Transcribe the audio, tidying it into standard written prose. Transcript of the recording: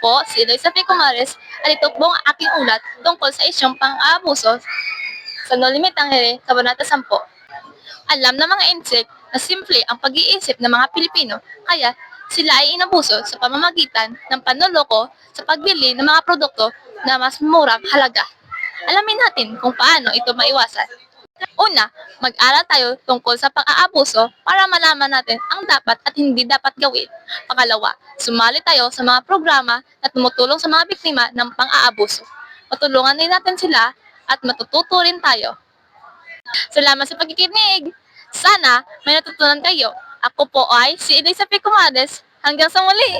po si Eloisa P. Comares at ito po ang aking ulat tungkol sa isyong pang-aabuso sa No Limit Tangere, Kabanata 10. Alam ng mga insect na simple ang pag-iisip ng mga Pilipino, kaya sila ay inabuso sa pamamagitan ng panloloko sa pagbili ng mga produkto na mas murang halaga. Alamin natin kung paano ito maiwasan. Una, mag-aral tayo tungkol sa pang-aabuso para malaman natin ang dapat at hindi dapat gawin. Pangalawa, sumali tayo sa mga programa na tumutulong sa mga biktima ng pang-aabuso. Matulungan din natin sila at matututo rin tayo. Salamat sa pagkikinig! Sana may natutunan kayo. Ako po ay si Elisa P. Comades. Hanggang sa muli!